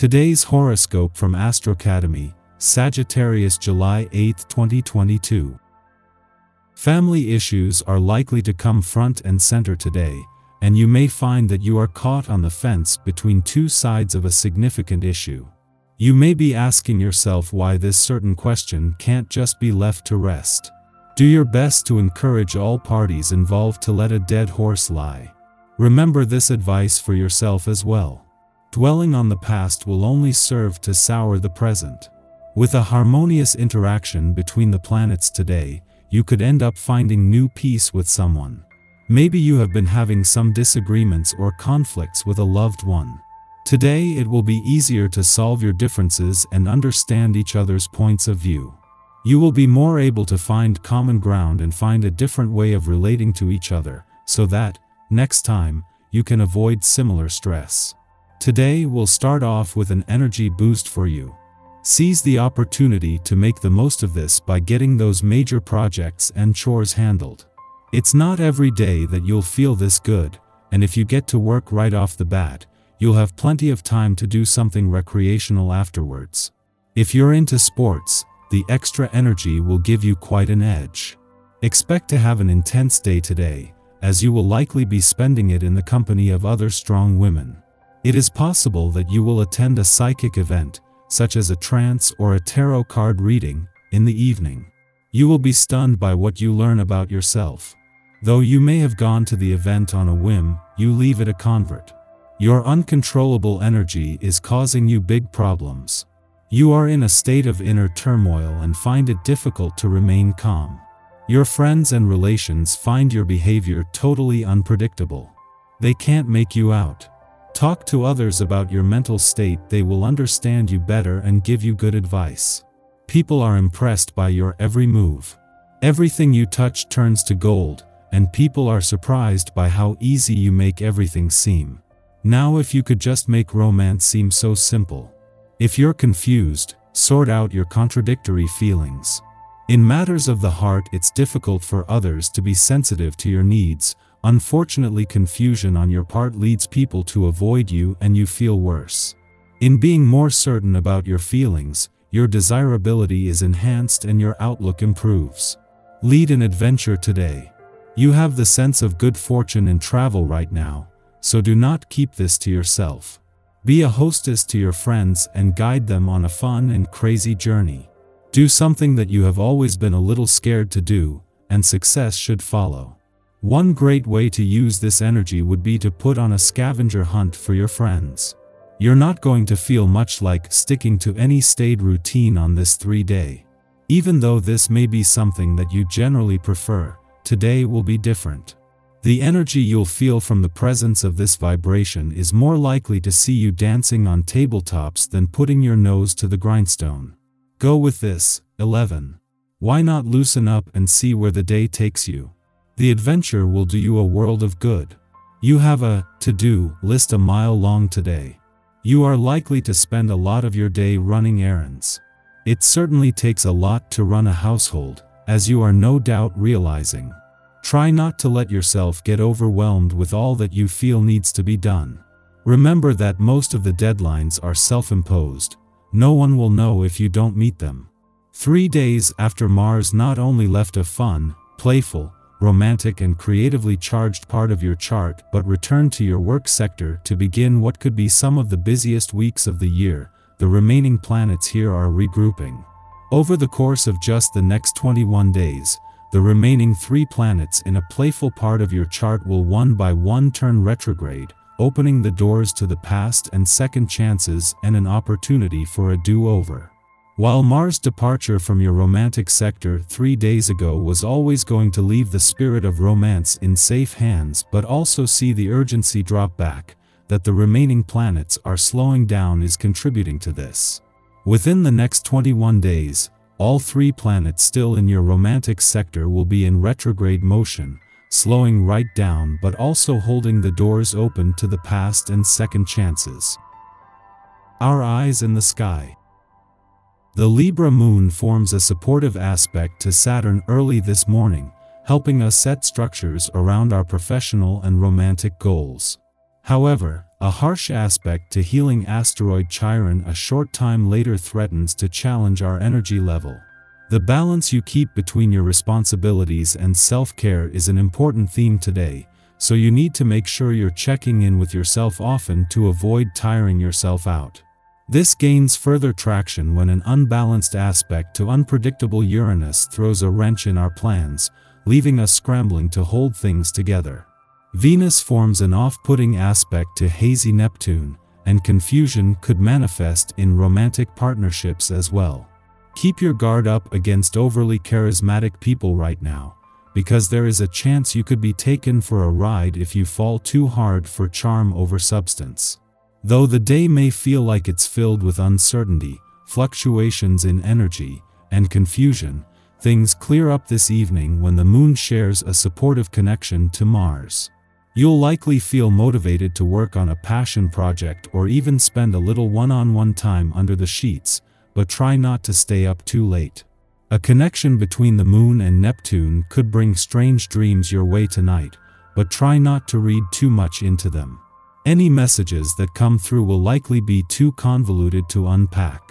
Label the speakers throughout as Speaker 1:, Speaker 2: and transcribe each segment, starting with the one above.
Speaker 1: Today's horoscope from Astrocademy, Sagittarius July 8, 2022. Family issues are likely to come front and center today, and you may find that you are caught on the fence between two sides of a significant issue. You may be asking yourself why this certain question can't just be left to rest. Do your best to encourage all parties involved to let a dead horse lie. Remember this advice for yourself as well. Dwelling on the past will only serve to sour the present. With a harmonious interaction between the planets today, you could end up finding new peace with someone. Maybe you have been having some disagreements or conflicts with a loved one. Today it will be easier to solve your differences and understand each other's points of view. You will be more able to find common ground and find a different way of relating to each other, so that, next time, you can avoid similar stress. Today will start off with an energy boost for you. Seize the opportunity to make the most of this by getting those major projects and chores handled. It's not every day that you'll feel this good, and if you get to work right off the bat, you'll have plenty of time to do something recreational afterwards. If you're into sports, the extra energy will give you quite an edge. Expect to have an intense day today, as you will likely be spending it in the company of other strong women. It is possible that you will attend a psychic event, such as a trance or a tarot card reading, in the evening. You will be stunned by what you learn about yourself. Though you may have gone to the event on a whim, you leave it a convert. Your uncontrollable energy is causing you big problems. You are in a state of inner turmoil and find it difficult to remain calm. Your friends and relations find your behavior totally unpredictable. They can't make you out. Talk to others about your mental state. They will understand you better and give you good advice. People are impressed by your every move. Everything you touch turns to gold, and people are surprised by how easy you make everything seem. Now if you could just make romance seem so simple. If you're confused, sort out your contradictory feelings. In matters of the heart, it's difficult for others to be sensitive to your needs. Unfortunately, confusion on your part leads people to avoid you and you feel worse. In being more certain about your feelings, your desirability is enhanced and your outlook improves. Lead an adventure today. You have the sense of good fortune in travel right now, so do not keep this to yourself. Be a hostess to your friends and guide them on a fun and crazy journey. Do something that you have always been a little scared to do, and success should follow. One great way to use this energy would be to put on a scavenger hunt for your friends. You're not going to feel much like sticking to any staid routine on this 3-day. Even though this may be something that you generally prefer, today will be different. The energy you'll feel from the presence of this vibration is more likely to see you dancing on tabletops than putting your nose to the grindstone. Go with this. 11. Why not loosen up and see where the day takes you? The adventure will do you a world of good. You have a to-do list a mile long today. You are likely to spend a lot of your day running errands. It certainly takes a lot to run a household, as you are no doubt realizing. Try not to let yourself get overwhelmed with all that you feel needs to be done. Remember that most of the deadlines are self-imposed. No one will know if you don't meet them. 3 days after Mars not only left a fun, playful, romantic and creatively charged part of your chart but returned to your work sector to begin what could be some of the busiest weeks of the year, the remaining planets here are regrouping. Over the course of just the next 21 days, the remaining 3 planets in a playful part of your chart will one by one turn retrograde, opening the doors to the past and second chances and an opportunity for a do-over. While Mars' departure from your romantic sector 3 days ago was always going to leave the spirit of romance in safe hands but also see the urgency drop back, that the remaining planets are slowing down is contributing to this. Within the next 21 days, all 3 planets still in your romantic sector will be in retrograde motion, slowing right down but also holding the doors open to the past and second chances. Our eyes in the sky. The Libra moon forms a supportive aspect to Saturn early this morning, helping us set structures around our professional and romantic goals. However, A harsh aspect to healing asteroid Chiron a short time later threatens to challenge our energy level. The balance you keep between your responsibilities and self-care is an important theme today, so you need to make sure you're checking in with yourself often to avoid tiring yourself out. This gains further traction when an unbalanced aspect to unpredictable Uranus throws a wrench in our plans, leaving us scrambling to hold things together. Venus forms an off-putting aspect to hazy Neptune, and confusion could manifest in romantic partnerships as well. Keep your guard up against overly charismatic people right now, because there is a chance you could be taken for a ride if you fall too hard for charm over substance. Though the day may feel like it's filled with uncertainty, fluctuations in energy, and confusion, things clear up this evening when the moon shares a supportive connection to Mars. You'll likely feel motivated to work on a passion project or even spend a little one-on-one time under the sheets, but try not to stay up too late. A connection between the moon and Neptune could bring strange dreams your way tonight, but try not to read too much into them. Any messages that come through will likely be too convoluted to unpack.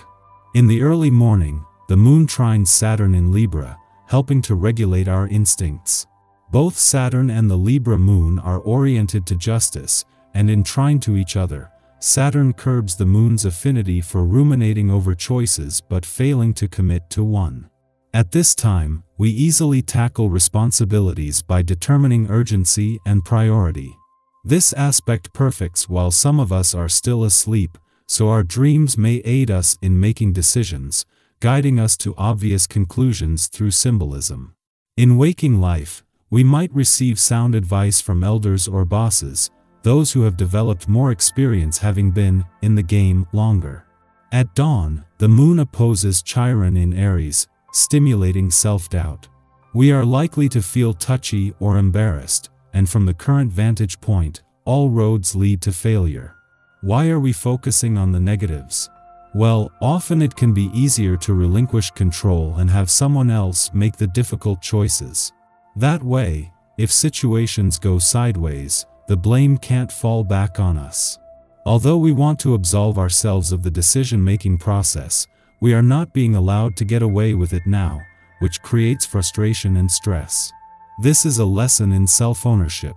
Speaker 1: In the early morning, the moon trines Saturn in Libra, helping to regulate our instincts. Both Saturn and the Libra moon are oriented to justice, and in trine to each other, Saturn curbs the moon's affinity for ruminating over choices but failing to commit to one. At this time, we easily tackle responsibilities by determining urgency and priority. This aspect perfects while some of us are still asleep, so our dreams may aid us in making decisions, guiding us to obvious conclusions through symbolism. In waking life, we might receive sound advice from elders or bosses, those who have developed more experience having been in the game longer. At dawn, the moon opposes Chiron in Aries, stimulating self-doubt. We are likely to feel touchy or embarrassed, and from the current vantage point, all roads lead to failure. Why are we focusing on the negatives? Well, often it can be easier to relinquish control and have someone else make the difficult choices. That way, if situations go sideways, the blame can't fall back on us. Although we want to absolve ourselves of the decision-making process, we are not being allowed to get away with it now, which creates frustration and stress. This is a lesson in self-ownership.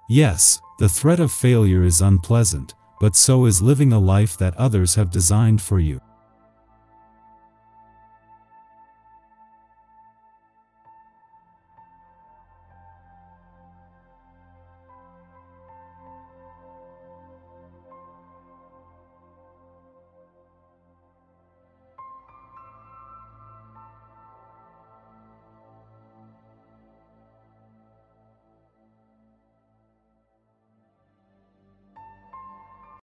Speaker 1: Yes, the threat of failure is unpleasant, but so is living a life that others have designed for you.